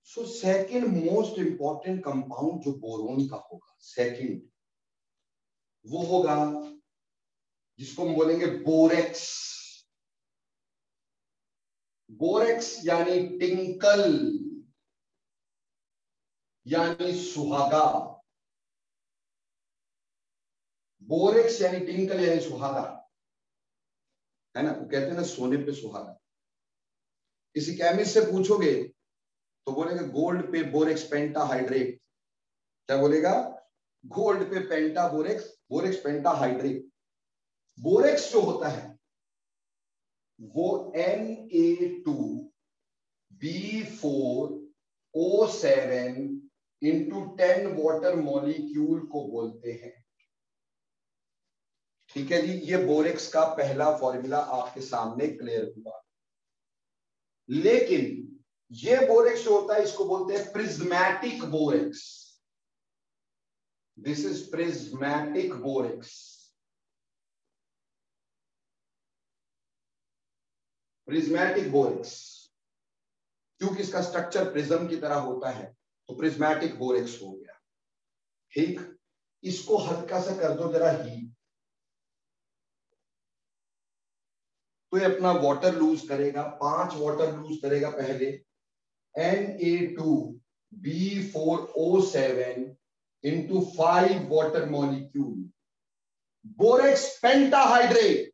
So second most important compound जो boron का होगा, सेकंड वो होगा जिसको हम बोलेंगे बोरेक्स। बोरेक्स यानी टिंकल यानी सुहागा। बोरेक्स यानी टिंकल यानी सुहागा, है ना। वो कहते हैं ना सोने पे सुहागा। किसी केमिस्ट से पूछोगे तो बोलेगा गोल्ड पे बोरेक्स पेंटाहाइड्रेट। क्या बोलेगा? गोल्ड पे पेंटा बोरेक्स, बोरेक्स पेंटाहाइड्रेट। बोरेक्स जो होता है वो Na2B4O7 इंटू 10 वाटर मॉलिक्यूल को बोलते हैं। ठीक है जी, ये बोरेक्स का पहला फॉर्मूला आपके सामने क्लियर हुआ। लेकिन ये बोरेक्स जो होता है इसको बोलते हैं prismatic borax. This is prismatic borax. Prismatic borax क्योंकि इसका स्ट्रक्चर प्रिज्म की तरह होता है तो प्रिज्मेटिक बोरेक्स हो गया। ठीक, इसको हल्का सा कर दो जरा हीट, तो ये अपना वाटर लूज करेगा, 5 वाटर लूज करेगा पहले। Na2B4O7 into 5 water molecule borax pentahydrate.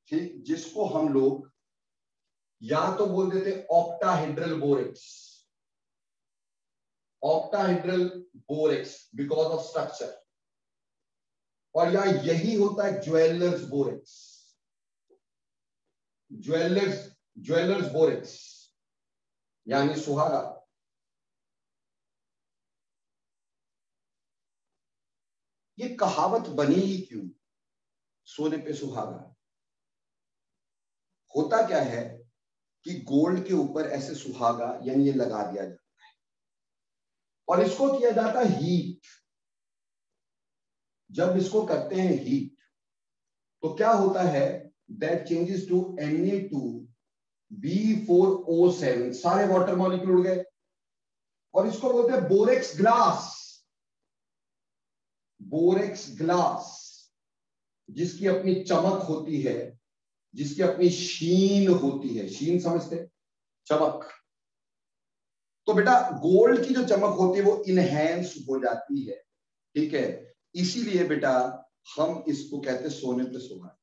ठीक, जिसको हम लोग या तो बोल देते octahedral borax, octahedral borax because of structure, और या यही होता है ज्वेलर्स बोरेक्स, ज्वेलर्स बोरेक्स यानी सुहागा। ये कहावत बनी ही क्यों, सोने पे सुहागा? होता क्या है कि गोल्ड के ऊपर ऐसे सुहागा यानी ये लगा दिया जाता है और इसको किया जाता है हीट। जब इसको करते हैं हीट तो क्या होता है, दैट चेंजेस टू Na2B4O7, सारे वाटर मॉलिक्यूल उड़ गए और इसको बोलते हैं बोरेक्स ग्लास। बोरेक्स ग्लास जिसकी अपनी चमक होती है, जिसकी अपनी शीन होती है। शीन समझते, चमक। तो बेटा गोल्ड की जो चमक होती है वो इनहेंस हो जाती है। ठीक है, इसीलिए बेटा हम इसको कहते हैं सोने पे सुहागा।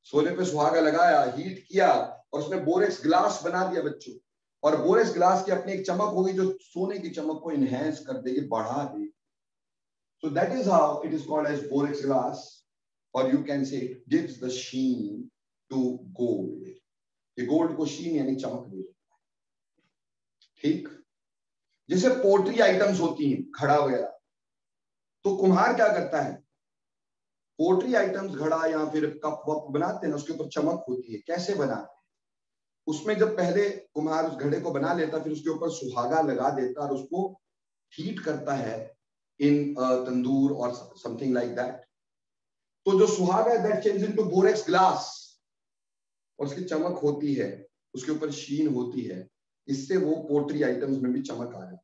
सोने पे सुहागा लगाया, हीट किया और उसमें बोरेक्स ग्लास बना दिया बच्चों, और बोरेक्स ग्लास की अपनी एक चमक होगी जो सोने की चमक को इनहेंस कर देगी, बढ़ा देगी। So that is how it is called as borax glass, or you can say it gives the sheen to gold. ये गोल्ड को शीन यानी चमक दे देता है। ठीक, जैसे पोट्री आइटम्स होती हैं, घड़ा वगैरह, तो कुम्हार क्या करता है, पोट्री आइटम्स घड़ा या फिर कप वप बनाते हैं ना, उसके ऊपर चमक होती है। कैसे बनाते हैं, उसमें जब पहले कुम्हार उस घड़े को बना लेता, फिर उसके ऊपर सुहागा लगा देता और उसको हीट करता है इन तंदूर और समथिंग लाइक दैट। तो जो सुहागा है that change into borax glass, और उसकी चमक होती है, उसके ऊपर शीन होती है, इससे वो पोट्री आइटम्स में भी चमक आ जाती है।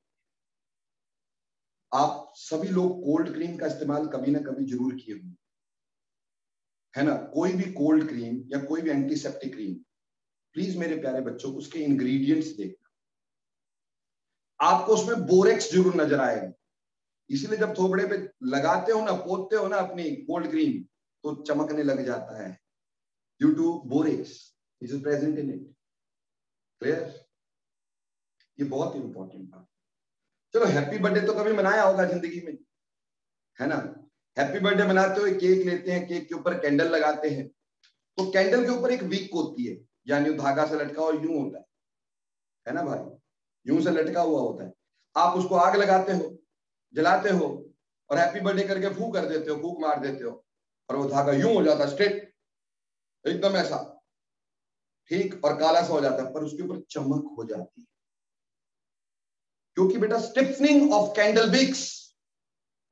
आप सभी लोग कोल्ड क्रीम का इस्तेमाल कभी ना कभी जरूर किए होंगे, है ना। कोई भी कोल्ड क्रीम या कोई भी एंटीसेप्टिक क्रीम, प्लीज मेरे प्यारे बच्चों उसके इंग्रेडिएंट्स देखना, आपको उसमें बोरेक्स जरूर नजर आएगा। इसीलिए जब थोबड़े पे लगाते हो ना, पोतते हो ना अपनी कोल्ड क्रीम, तो चमकने लग जाता है, due to borax it is present in it. Clear? ये बहुत इंपॉर्टेंट बात। चलो, हैप्पी बर्थडे तो कभी मनाया होगा जिंदगी में, है ना। हैप्पी बर्थडे मनाते हुए केक लेते हैं, केक के ऊपर कैंडल लगाते हैं, तो कैंडल के ऊपर एक विक होती है, यानी धागा से लटका और यूं होता है ना भाई, यूं से लटका हुआ होता है। आप उसको आग लगाते हो, जलाते हो और हैप्पी बर्थडे करके फूंक कर देते हो, फूंक मार देते हो, और वो धागा यूं हो जाता है, स्ट्रेट एकदम ऐसा, ठीक, और काला सा हो जाता है, पर उसके ऊपर चमक हो जाती है, क्योंकि बेटा stiffening of candle wicks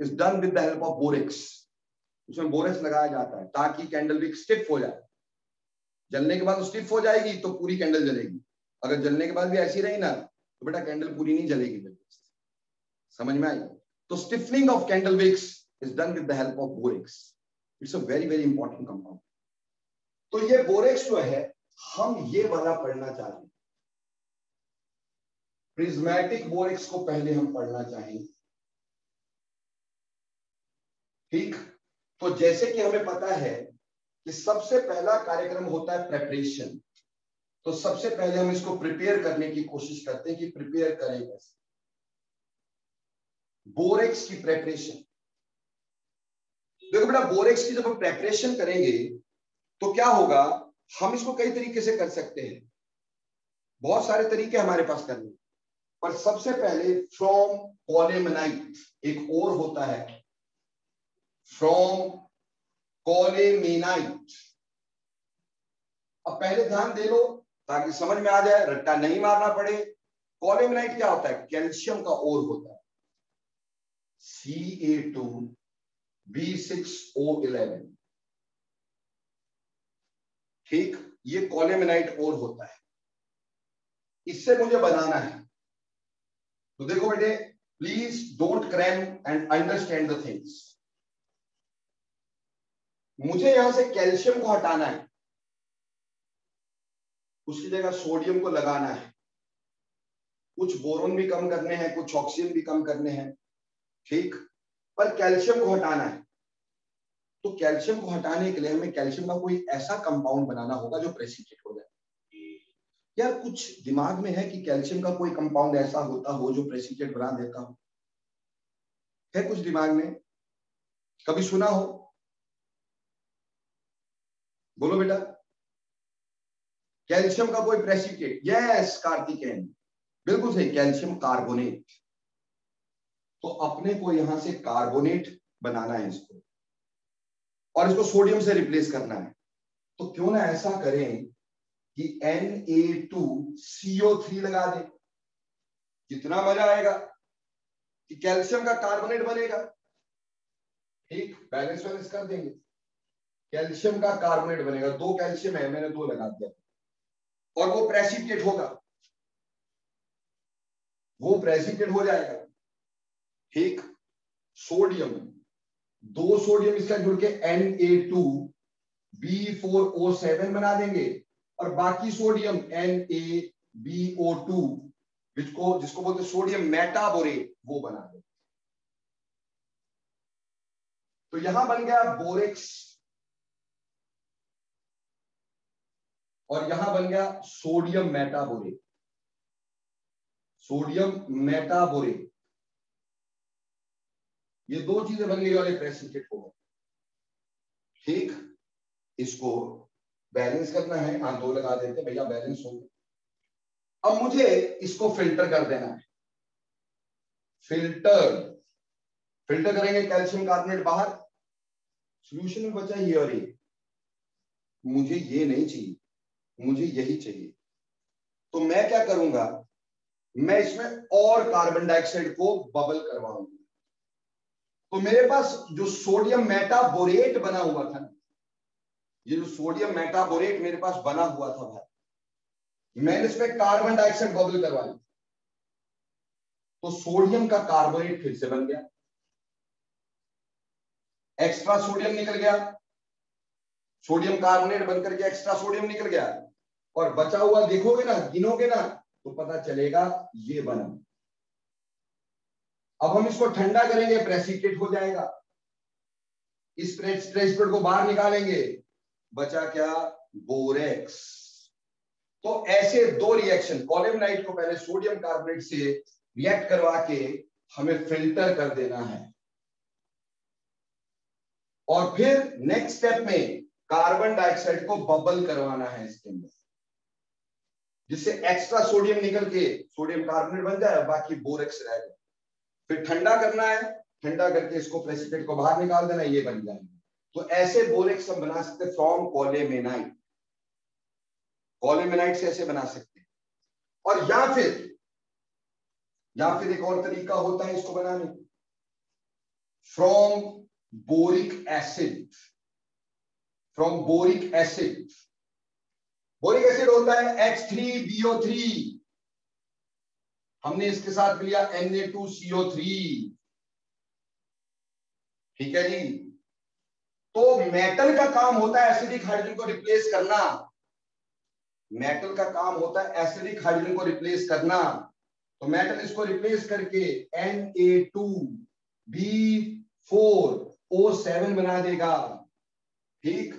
is done with the help of borax. उसमें बोरेक्स लगाया जाता है ताकि कैंडल विक स्टिफ हो जाए। जलने के बाद स्टिफ हो जाएगी तो पूरी कैंडल जलेगी, अगर जलने के बाद भी ऐसी रही ना तो बेटा कैंडल पूरी नहीं जलेगी जल्दी। समझ में आई? तो stiffening of candle wicks is done with the help of borax. It's a very very important compound. तो ये बोरेक्स जो है हम ये वाला पढ़ना चाह रहे हैं, प्रिज्मेटिक बोरेक्स को पहले हम पढ़ना चाहेंगे। ठीक, तो जैसे कि हमें पता है कि सबसे पहला कार्यक्रम होता है प्रेपरेशन, तो सबसे पहले हम इसको प्रिपेयर करने की कोशिश करते हैं कि प्रिपेयर करें कैसे। बोरेक्स की प्रेपरेशन, देखो बेटा बोरेक्स की जब हम प्रेपरेशन करेंगे तो क्या होगा, हम इसको कई तरीके से कर सकते हैं, बहुत सारे तरीके हमारे पास करने, पर सबसे पहले फ्रॉम कॉलेमेनाइट एक और होता है, फ्रॉम कॉलेमेनाइट। अब पहले ध्यान दे लो ताकि समझ में आ जाए, रट्टा नहीं मारना पड़े। कॉलेमेनाइट क्या होता है, कैल्शियम का ओर होता है, Ca2B6O11। ठीक, ये कॉलेमेनाइट ओर होता है, इससे मुझे बनाना है। तो देखो बेटे, please don't cram and understand the things. मुझे यहां से कैल्शियम को हटाना है, उसकी जगह सोडियम को लगाना है, कुछ बोरोन भी कम करने हैं, कुछ ऑक्सीजन भी कम करने हैं। ठीक, पर कैल्शियम को हटाना है। तो कैल्शियम को हटाने के लिए हमें कैल्शियम का कोई ऐसा कंपाउंड बनाना होगा जो प्रेसिपिटेट हो जाए। यार कुछ दिमाग में है कि कैल्शियम का कोई कंपाउंड ऐसा होता हो जो प्रेसिपिटेट बना देता हो? है कुछ दिमाग में? कभी सुना हो? बोलो बेटा। कैल्शियम का कोई प्रेसिपिटेट? यस कार्तिकेयन, बिल्कुल सही, कैल्शियम कार्बोनेट। तो अपने को यहां से कार्बोनेट बनाना है इसको, और इसको सोडियम से रिप्लेस करना है। तो क्यों ना ऐसा करें कि Na2CO3 लगा दें। कितना मजा आएगा कि कैल्शियम का कार्बोनेट बनेगा। ठीक, बैलेंस वैलेंस कर देंगे, कैल्शियम का कार्बोनेट बनेगा। 2 कैल्शियम है, मैंने 2 लगा दिया, और वो प्रेसिपिटेट होगा, वो प्रेसिपिटेट हो जाएगा। ठीक, सोडियम, 2 सोडियम इसका जुड़ के Na2B4O7 बना देंगे, और बाकी सोडियम NaBO2 जिसको बोलते सोडियम मेटाबोरेट, वो बना देंगे। तो यहां बन गया बोरेक्स, और यहां बन गया सोडियम मेटाबोरेट। सोडियम मेटाबोरेट, ये 2 चीजें बन गई और एक प्रेसिपिटेट हो गया। ठीक, इसको बैलेंस करना है। हाँ 2 लगा देते भैया, बैलेंस हो गया। अब मुझे इसको फिल्टर कर देना है। फिल्टर करेंगे कैल्शियम कार्बोनेट बाहर, सॉल्यूशन में बचा ये और ये। मुझे ये नहीं चाहिए, मुझे यही चाहिए। तो मैं क्या करूंगा, मैं इसमें और कार्बन डाइऑक्साइड को बबल करवाऊंगा। तो मेरे पास जो सोडियम मेटाबोरेट बना हुआ था, ये जो सोडियम मेटाबोरेट मेरे पास बना हुआ था भाई, मैंने इसमें कार्बन डाइऑक्साइड बबल करवाया, तो सोडियम का कार्बोनेट फिर से बन गया, एक्स्ट्रा सोडियम निकल गया, सोडियम कार्बोनेट बनकर के एक्स्ट्रा सोडियम निकल गया, और बचा हुआ देखोगे ना, गिनोगे ना, तो पता चलेगा ये बना। अब हम इसको ठंडा करेंगे, प्रेसिपिटेट हो जाएगा। इस प्रेसिपिटेट को बाहर निकालेंगे, बचा क्या, बोरेक्स। तो ऐसे 2 रिएक्शन, कॉलेमेनाइट को पहले सोडियम कार्बोनेट से रिएक्ट करवा के हमें फिल्टर कर देना है, और फिर नेक्स्ट स्टेप में कार्बन डाइऑक्साइड को बबल करवाना है इसके अंदर, जिससे एक्स्ट्रा सोडियम निकल के सोडियम कार्बोनेट बन जाए, बाकी बोरेक्स रह जाए। फिर ठंडा करना है, ठंडा करके इसको प्रेसिपिटेट को बाहर निकाल देना, ये बन जाएंगे। तो ऐसे बोरेक्स हम बना सकते हैं फ्रॉम कॉलेमेनाइट। कॉलेमेनाइट से ऐसे बना सकते हैं। और या फिर एक और तरीका होता है इसको बनाने, from boric acid. From boric acid, boric acid होता है H3BO3। हमने इसके साथ लिया Na2CO3, ठीक है जी। तो मेटल का काम होता है एसिडिक हाइड्रोजन को रिप्लेस करना, मेटल का काम होता है एसिडिक हाइड्रोजन को रिप्लेस करना। तो मेटल इसको रिप्लेस करके Na2B4O7 बना देगा, ठीक,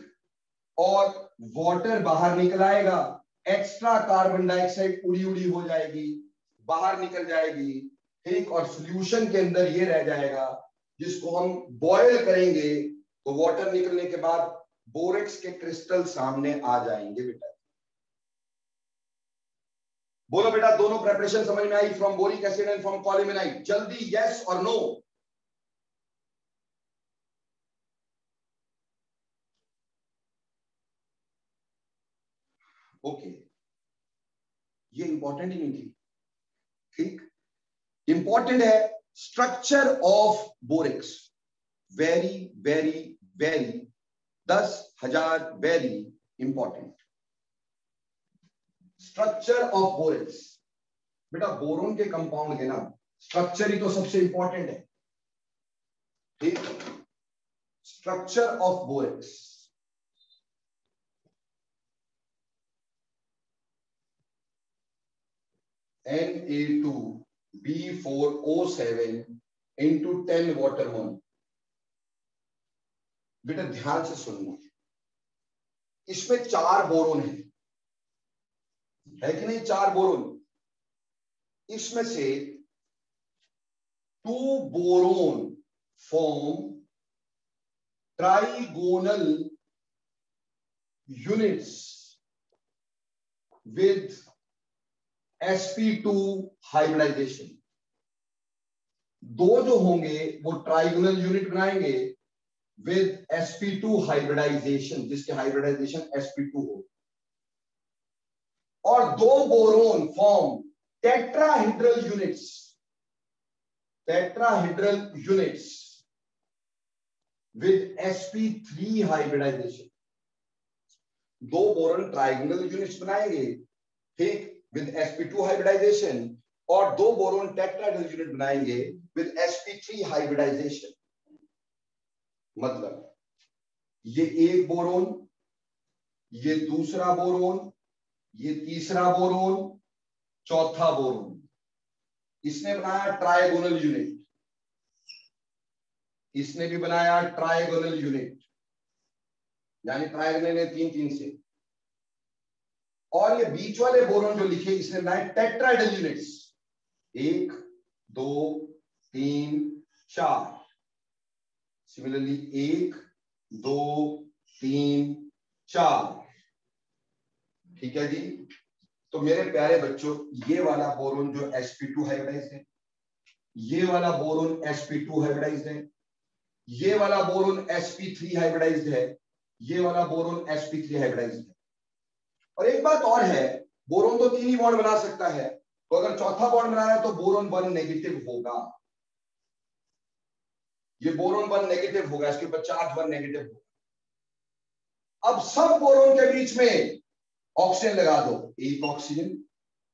और वाटर बाहर निकल आएगा, एक्स्ट्रा कार्बन डाइऑक्साइड उड़ी उड़ी हो जाएगी, बाहर निकल जाएगी, ठीक, और सॉल्यूशन के अंदर ये रह जाएगा जिसको हम बॉयल करेंगे तो वाटर निकलने के बाद बोरेक्स के क्रिस्टल सामने आ जाएंगे। बेटा बोलो बेटा, दोनों प्रेपरेशन समझ में आई, from boric acid and from colemanite? जल्दी यस और नो। ओके, ये इंपॉर्टेंट ही नहीं थी, ठीक, इंपॉर्टेंट है structure of borax, very very very 10,000 very important. Structure of borax, बेटा बोरोन के कंपाउंड के ना स्ट्रक्चर ही तो सबसे इंपॉर्टेंट है, ठीक। Structure of borax, Na2B4O7 into 10 water mole। बेटा ध्यान से सुनना, इसमें 4 बोरोन है कि नहीं? 4 बोरोन, इसमें से 2 boron form trigonal units with sp2 hybridisation. 2 जो होंगे वो ट्राइगोनल यूनिट बनाएंगे विद sp2 हाइब्रिडाइजेशन, जिसके हाइब्रिडाइजेशन sp2 हो, और 2 boron form tetrahedral units, tetrahedral units with sp3 hybridisation. 2 boron trigonal units बनाएंगे, ठीक, विद sp2 हाइब्रिडाइजेशन, और 2 बोरोन टेट्राहेड्रल यूनिट बनाएंगे विद sp3 हाइब्रिडाइजेशन। मतलब ये एक बोरोन, ये दूसरा बोरोन, ये तीसरा बोरोन, चौथा बोरोन, इसने बनाया ट्राइगोनल यूनिट, इसने भी बनाया ट्राइगोनल यूनिट, यानी ट्राइगोनल है 3-3 से, और ये बीच वाले बोरोन जो लिखे इसने बनाए टेट्राहेड्रल यूनिट्स, 1 2 3 4। सिमिलरली 1 2 3 4, ठीक है जी। तो मेरे प्यारे बच्चों, ये वाला बोरोन जो sp2 हाइब्रिडाइज्ड है, ये वाला बोरोन sp2 हाइब्रिडाइज्ड है, ये वाला बोरोन sp3 हाइब्रिडाइज्ड है, ये वाला बोरोन sp3 हाइब्रिडाइज्ड है। और एक बात और है, बोरोन तो 3 ही बॉन्ड बना सकता है, तो अगर चौथा बॉन्ड बना रहा है तो बोरोन 1 नेगेटिव होगा, ये बोरोन 1 नेगेटिव होगा, इसके ऊपर चार्ज 1 नेगेटिव होगा। अब सब बोरोन के बीच में ऑक्सीजन लगा दो, एक ऑक्सीजन,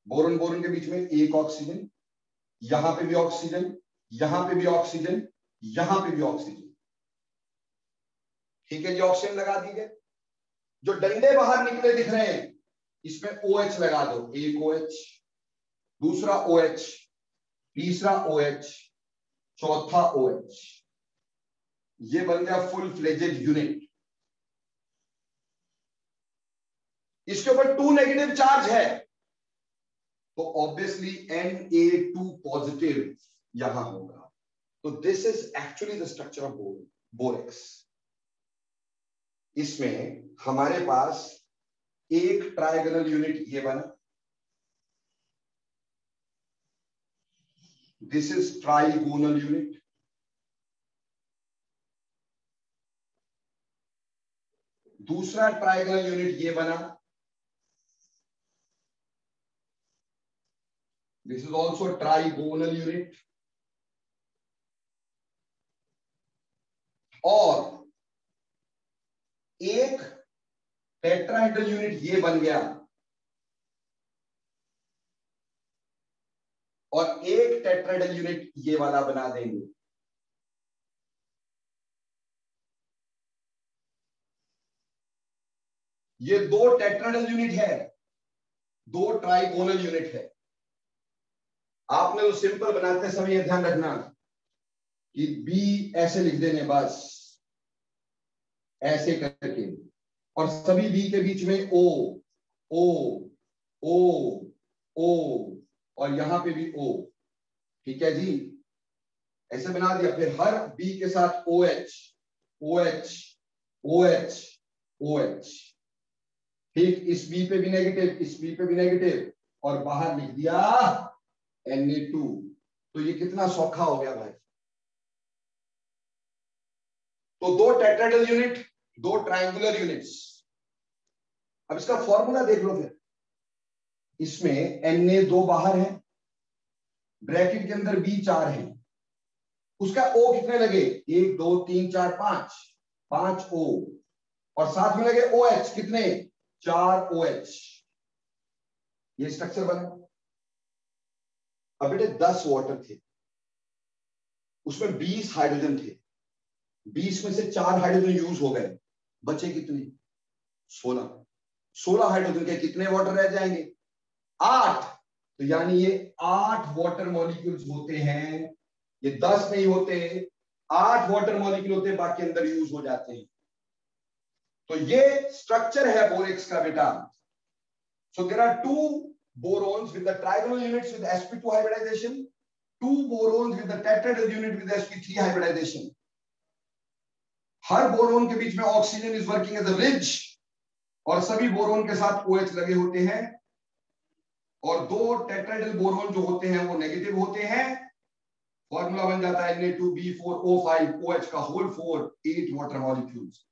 बोरोन बोरोन के बीच में एक ऑक्सीजन, यहां पे भी ऑक्सीजन, यहां पे भी ऑक्सीजन, यहां पे भी ऑक्सीजन, ठीक है जी। ऑक्सीजन लगा दीजिए। जो डंडे बाहर निकले दिख रहे हैं इसमें OH लगा दो, एक OH, दूसरा OH, तीसरा OH, चौथा OH, ये बन गया फुल फ्लेजेड यूनिट। इसके ऊपर 2 नेगेटिव चार्ज है तो ऑब्वियसली Na2 पॉजिटिव यहां होगा। तो this is actually the structure of borax. इसमें हमारे पास एक ट्राइगोनल यूनिट ये बना, दिस इज ट्राइगोनल यूनिट, दूसरा ट्राइगोनल यूनिट ये बना, this is also trigonal unit, और एक टेट्राहेड्रल यूनिट ये बन गया, और एक टेट्राहेड्रल यूनिट ये वाला बना देंगे। ये दो टेट्राहेड्रल यूनिट है, दो ट्राइगोनल यूनिट है। आपने तो सिंपल बनाते समय यह ध्यान रखना कि बी ऐसे लिख देने, बस ऐसे करके, और सभी बी के बीच में ओ ओ ओ ओ, और यहां पे भी ओ। ठीक है जी, ऐसे बना दिया। फिर हर बी के साथ O H O H O H O H. ठीक, इस बी पे भी नेगेटिव, इस बी पे भी नेगेटिव, और बाहर लिख दिया Na2। तो ये कितना सौखा हो गया भाई। तो दो टेट्राहेड्रल यूनिट, दो ट्रायंगुलर यूनिट्स। अब इसका फॉर्मूला देख लो फिर। इसमें Na2 बाहर है, ब्रैकेट के अंदर B 4 है, उसका O कितने लगे, 1 2 3 4 5, 5 O, और साथ में लगे OH कितने, 4 OH। ये स्ट्रक्चर बना। अब बेटे 10 वाटर थे, उसमें 20 हाइड्रोजन थे, 20 में से 4 हाइड्रोजन यूज हो गए, बचे कितने, 16। 16 हाइड्रोजन के कितने वाटर रह जाएंगे, 8। तो यानी ये 8 वाटर मॉलिक्यूल्स होते हैं, ये 10 नहीं होते, 8 वाटर मॉलिक्यूल होते हैं, बाकी अंदर यूज हो जाते हैं। तो ये स्ट्रक्चर है बोरेक्स का बेटा। So there are 2 borons with the trigonal units with sp2 hybridization, 2 borons with the tetrahedral unit with sp3 hybridization। हर बोरोन के बीच में oxygen is working as a bridge, और सभी बोरोन के साथ OH लगे होते हैं, और दो टेट्राहेड्रल बोरोन जो होते हैं वो नेगेटिव होते हैं। फॉर्मूला बन जाता है Na2B4O5 OH का होल 4, 8 वाटर मॉलिक्यूल्स।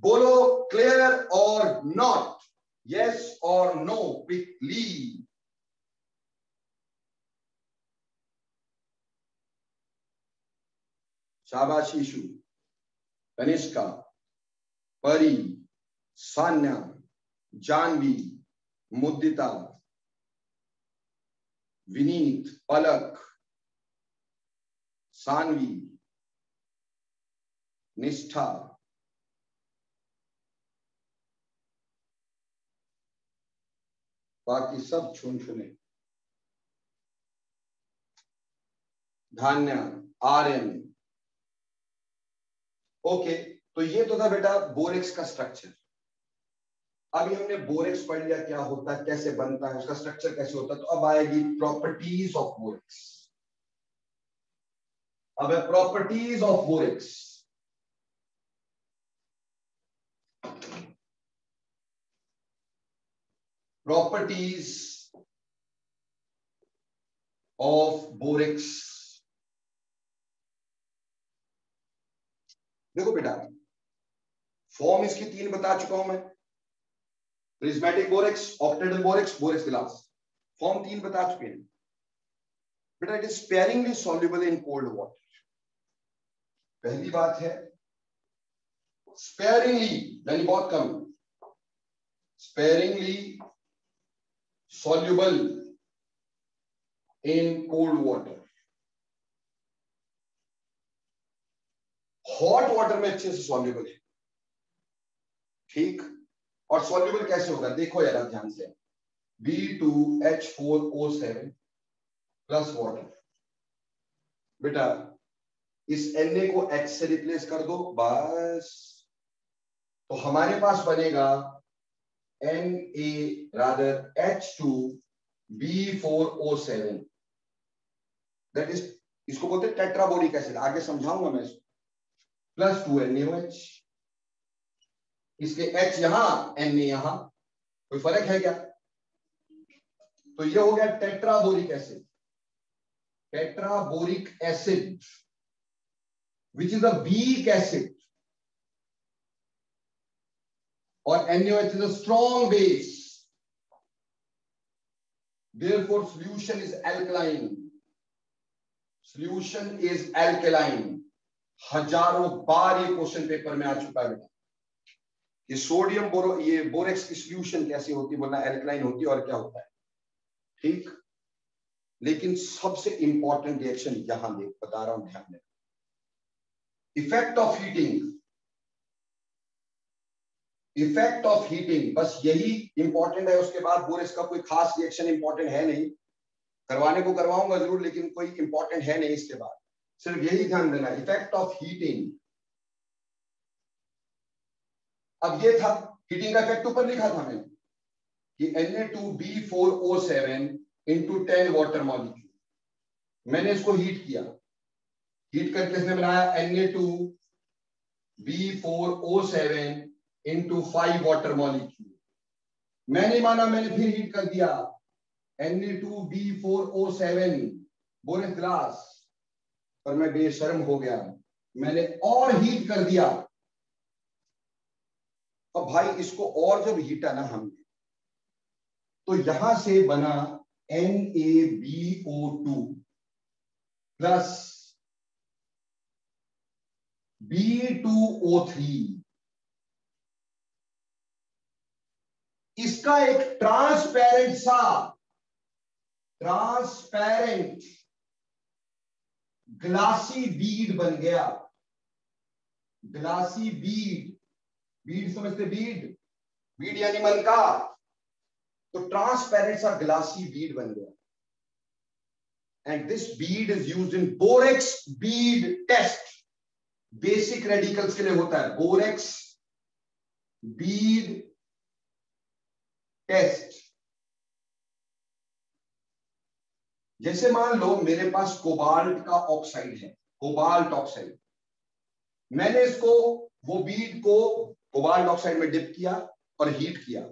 बोलो क्लियर और नॉट, यस और नो क्विकली। शाबाश ईशु, कनिष्का, परी, सान्या, जानवी, मुद्दिता, विनीत, पलक, सानवी, निष्ठा, बाकी सब छुन छुने, धान्या, आर्यन। ओके, तो ये तो था बेटा बोरेक्स का स्ट्रक्चर। अभी हमने बोरेक्स पढ़ लिया, क्या होता है, कैसे बनता है, उसका स्ट्रक्चर कैसे होता है। तो अब आएगी प्रॉपर्टीज ऑफ बोरेक्स। अब है properties of borax. Properties of borax. देखो बेटा, फॉर्म इसकी 3 बता चुका हूं मैं, prismatic borax, octahedral borax, borax glass. Form 3 बता चुके हैं बेटा। It is sparingly soluble in cold water. पहली बात है स्पेयरिंगली, यानी बहुत कम, sparingly soluble in cold water. Hot water में अच्छे से सॉल्युबल है। ठीक, और सॉल्युबल कैसे होगा, देखो यार ध्यान से, B2H4O7 प्लस वाटर। बेटा इस Na को H से रिप्लेस कर दो बस, तो हमारे पास बनेगा Na_H2B4O7। दैट इज, इसको बोलते हैं टेट्राबोरिक एसिड, आगे समझाऊंगा मैं इसको। प्लस 2 NaOH, इसके H यहां Na यहां, कोई फर्क है क्या। तो ये हो गया tetraboric acid, tetraboric acid which is a weak acid, और NaOH is a strong base, therefore solution is alkaline, solution is alkaline। हजारों बार ये क्वेश्चन पेपर में आ चुका है बेटा, ये सोडियम ये बोरेक्स की सॉल्यूशन कैसी होती है, बोलना एल्कलाइन होती है और क्या होता है। ठीक, लेकिन सबसे इंपॉर्टेंट रिएक्शन यहां देख बता रहा हूं, ध्यान देना। Effect of heating, effect of heating, बस यही इंपॉर्टेंट है। उसके बाद बोरेक्स का कोई खास रिएक्शन इंपॉर्टेंट है नहीं, करवाने को करवाऊंगा जरूर, लेकिन कोई इंपॉर्टेंट है नहीं इसके बाद, सिर्फ यही ध्यान देना, इफेक्ट ऑफ हीटिंग। अब ये था हीटिंग का इफेक्ट, ऊपर लिखा था मैंने कि Na2B4O7 इंटू 10 वाटर मॉलिक्यूल। मैंने इसको हीट किया, हीट करके इसने बनाया Na2B4O7 इंटू 5 वाटर मॉलिक्यूल। मैं नहीं माना, मैंने फिर हीट कर दिया Na2B4O7 बोरेक्स ग्लास, पर मैं बेशर्म हो गया, मैंने और हीट कर दिया। अब भाई इसको और जब हीटा ना हमने, तो यहां से बना NaBO2 प्लस B2O3। इसका एक ट्रांसपेरेंट ग्लासी बीड बन गया। ग्लासी बीड, बीड समझते, बीड, बीड यानी मन का, तो ट्रांसपेरेंट सा ग्लासी बीड बन गया। And this bead is used in borax bead test. Basic radicals के लिए होता है बोरेक्स बीड टेस्ट। जैसे मान लो मेरे पास कोबाल्ट का ऑक्साइड है, कोबाल्ट ऑक्साइड, मैंने इसको, वो बीड को कोबाल्ट ऑक्साइड में डिप किया और हीट किया,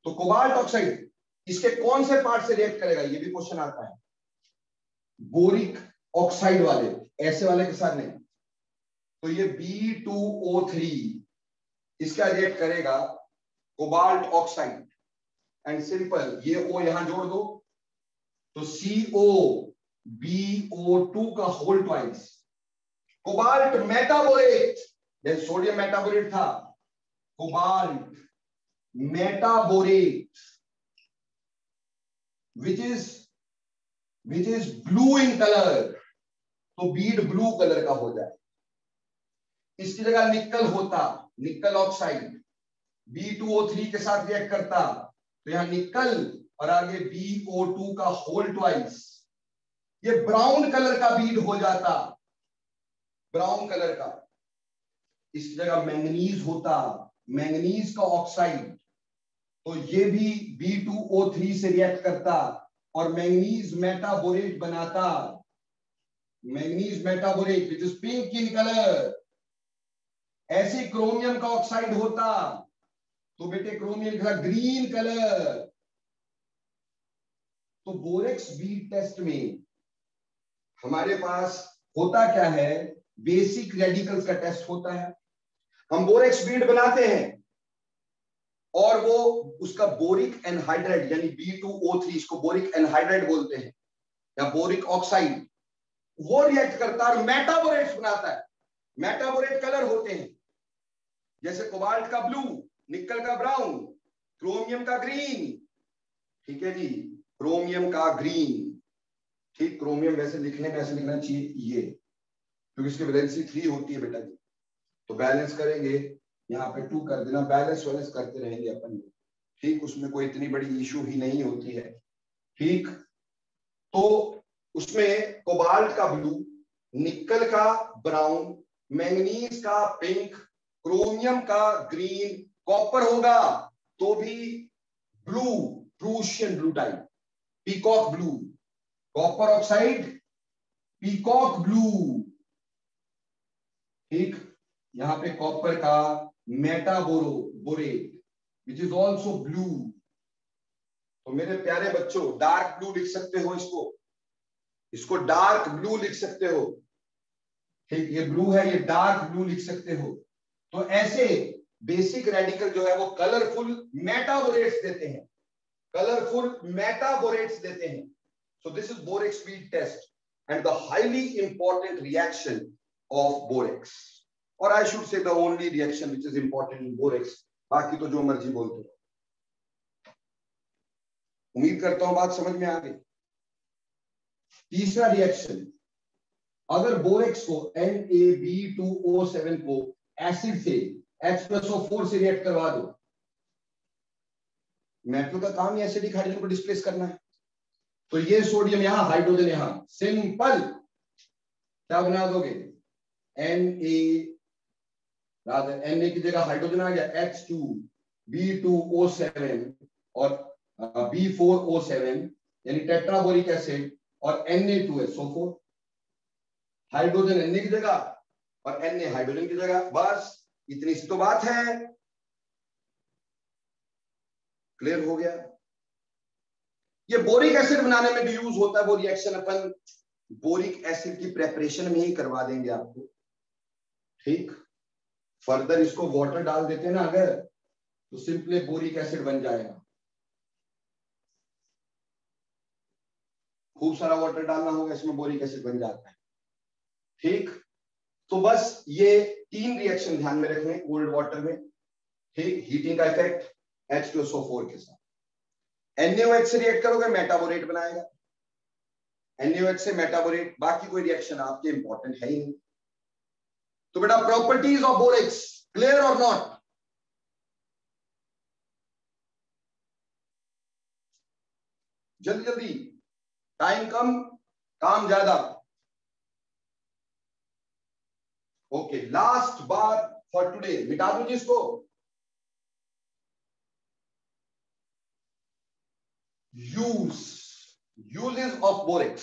तो कोबाल्ट ऑक्साइड इसके कौन से पार्ट से रिएक्ट करेगा, ये भी क्वेश्चन आता है। बोरिक ऑक्साइड वाले, ऐसे वाले के साथ नहीं। तो ये B2O3 इसका रिएक्ट करेगा कोबाल्ट ऑक्साइड, एंड सिंपल, ये O यहां जोड़ दो तो COBO2 का होल ट्वाइस। कोबाल्ट मेटाबोरेट, जैसे सोडियम मेटाबोरेट था, cobalt metaborate which is blue in colour, तो बीड ब्लू कलर का हो जाए। इसकी जगह निकल होता, निकल ऑक्साइड B2O3 के साथ रिएक्ट करता, तो यहां निकल और आगे BO2 का होल ट्वाइस, ये ब्राउन कलर का बीड हो जाता, ब्राउन कलर का। इसकी जगह मैंगनीज होता, मैंगनीज का ऑक्साइड, तो ये भी B2O3 से रिएक्ट करता और मैंगनीज मेटाबोरेट बनाता, manganese metaborate which is pink in colour. ऐसे क्रोमियम का ऑक्साइड होता, तो बेटे क्रोमियम का ग्रीन कलर। तो बोरेक्स बीड टेस्ट में हमारे पास होता क्या है, बेसिक रेडिकल्स का टेस्ट होता है। हम बोरेक्स बीड बनाते हैं और वो उसका बोरिक एनहाइड्राइड यानी B2O3, इसको बोरिक एनहाइड्राइड बोलते हैं या बोरिक ऑक्साइड, वो रिएक्ट करता है और मेटाबोरेट्स बनाता है। मेटाबोरेट कलर होते हैं, जैसे कोबाल्ट का ब्लू, निकल का ब्राउन, क्रोमियम का ग्रीन। ठीक है जी, क्रोमियम का ग्रीन। ठीक, क्रोमियम वैसे लिखने में ऐसे लिखना चाहिए ये, क्योंकि इसकी वैलेंसी 3 होती है बेटा जी, तो बैलेंस करेंगे, यहाँ पे 2 कर देना, बैलेंस वैलेंस करते रहेंगे अपन। ठीक, उसमें कोई इतनी बड़ी इशू ही नहीं होती है। ठीक, तो उसमें कोबाल्ट का ब्लू, निकल का ब्राउन, मैंगनीज का पिंक, क्रोमियम का ग्रीन, कॉपर होगा तो भी blue, Prussian blue type, peacock blue, copper oxide peacock blue. ठीक, यहां पे कॉपर का metaborate which is also blue. तो मेरे प्यारे बच्चों, डार्क ब्लू लिख सकते हो इसको, इसको डार्क ब्लू लिख सकते हो। ठीक, ये ब्लू है, ये डार्क ब्लू लिख सकते हो। तो ऐसे बेसिक रेडिकल जो है वो कलरफुल मेटाबोरेट्स देते हैं, कलरफुल मेटाबोरेट्स देते हैं। So this is borax bead test and the highly important reaction of borax, और I should say the only reaction which is important in borax. बाकी तो जो मर्जी बोलते हो। उम्मीद करता हूं बात समझ में आ गई। तीसरा रिएक्शन, अगर बोरेक्स को Na-B2O7 को एसिड से H+O4 से रिएक्ट करवा दो, मेटल का काम ही एसिडिक हाइड्रोजन को डिस्प्लेस करना है, तो ये सोडियम यहां, हाइड्रोजन यहां, सिंपल क्या बना दोगे, Na की जगह हाइड्रोजन आ गया H2B2O7 और B4O7 यानी टेट्राबोरिक एसिड और Na2SO4, हाइड्रोजन Na की जगह और Na हाइड्रोजन की जगह, बस इतनी सी तो बात है। क्लियर हो गया? ये बोरिक एसिड बनाने में भी यूज होता है, वो रिएक्शन अपन बोरिक एसिड की प्रेपरेशन में ही करवा देंगे आपको, ठीक। फर्दर इसको वाटर डाल देते हैं ना अगर, तो सिंपली बोरिक एसिड बन जाएगा, खूब सारा वाटर डालना होगा इसमें, बोरिक एसिड बन जाता है, ठीक। तो बस ये 3 रिएक्शन ध्यान में रखने कोल्ड वाटर में, ठीक। हीटिंग का इफेक्ट H2SO4 के साथ, NaOH से रिएक्ट करोगे मेटाबोरेट बनाएगा, NaOH से मेटाबोरेट, बाकी कोई रिएक्शन आपके इंपॉर्टेंट है ही नहीं। तो बेटा प्रॉपर्टीज ऑफ बोरेक्स, क्लियर और नॉट? जल्दी जल्दी, टाइम कम काम ज्यादा। Okay, last bar for today, मिटा दो जिसको, uses of borax,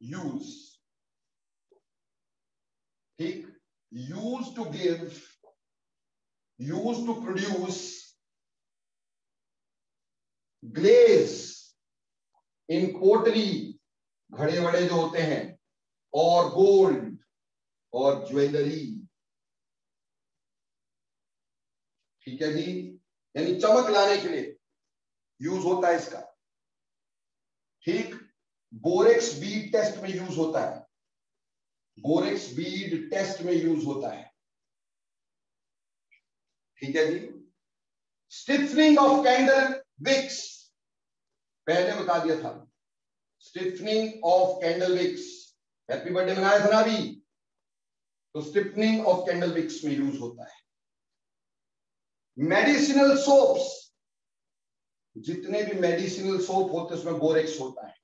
use, ठीक, use to produce glaze in pottery, घड़े वड़े जो होते हैं, और गोल्ड और ज्वेलरी, ठीक है जी, यानी चमक लाने के लिए यूज होता है इसका, ठीक। बोरेक्स बीड टेस्ट में यूज होता है, बोरेक्स बीड टेस्ट में यूज होता है, ठीक है जी। स्टिफनिंग ऑफ कैंडल विक्स, पहले बता दिया था, stiffening of candle wicks, happy birthday मनाया था ना अभी, तो स्टिफनिंग ऑफ कैंडल विक्स में यूज होता है। मेडिसिनल सोप्स, जितने भी मेडिसिनल सोप होते हैं उसमें बोरेक्स होता है।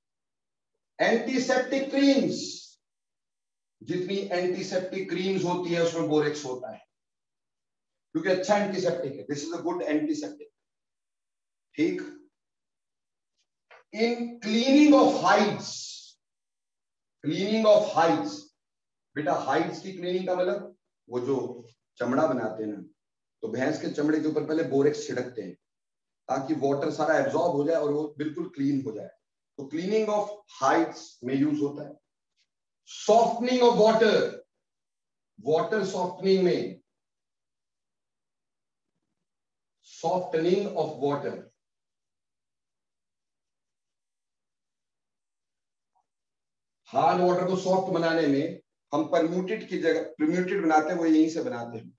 एंटीसेप्टिक क्रीम्स, जितनी एंटीसेप्टिक क्रीम्स होती है उसमें बोरेक्स होता है, क्योंकि अच्छा एंटीसेप्टिक है, this is a good antiseptic, ठीक। In cleaning of hides, cleaning of hides, बेटा हाइड्स की क्लीनिंग का मतलब वो जो चमड़ा बनाते हैं ना, तो भैंस के चमड़े के ऊपर पहले बोरेक्स छिड़कते हैं ताकि वाटर सारा एब्जॉर्ब हो जाए और वो बिल्कुल क्लीन हो जाए, तो क्लीनिंग ऑफ हाइड्स में यूज होता है। Softening of water, water softening में, softening of water, hard water को सॉफ्ट बनाने में हम परम्यूटेड की जगह परम्यूटेड बनाते हैं, वो यहीं से बनाते हैं,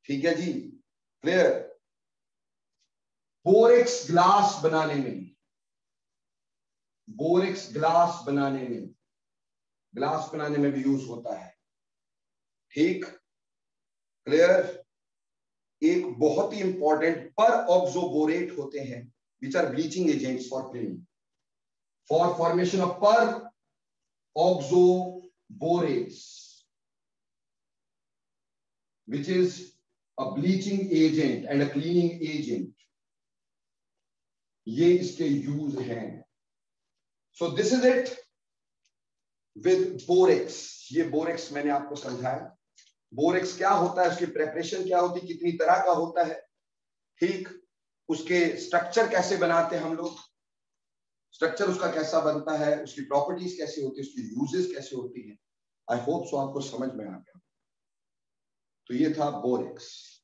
ठीक है जी, क्लियर। बोरेक्स ग्लास बनाने में, बोरेक्स ग्लास बनाने में, ग्लास बनाने में भी यूज होता है, ठीक, क्लियर। एक बहुत ही इंपॉर्टेंट पर ऑक्सोबोरेट होते हैं which are bleaching agents for cleaning, for formation of peroxoborates which is a bleaching agent and a cleaning agent, ये इसके यूज हैं। So this is it with borax, ये बोरेक्स मैंने आपको समझाया। बोरेक्स क्या होता है, उसकी प्रेपरेशन क्या होती है, कितनी तरह का होता है, ठीक, उसके स्ट्रक्चर कैसे बनाते हैं हम लोग, स्ट्रक्चर उसका कैसा बनता है, उसकी प्रॉपर्टीज कैसी होती है, उसकी यूजेस कैसे होती है। आई होप सो आपको समझ में आ गया। तो ये था बोरेक्स।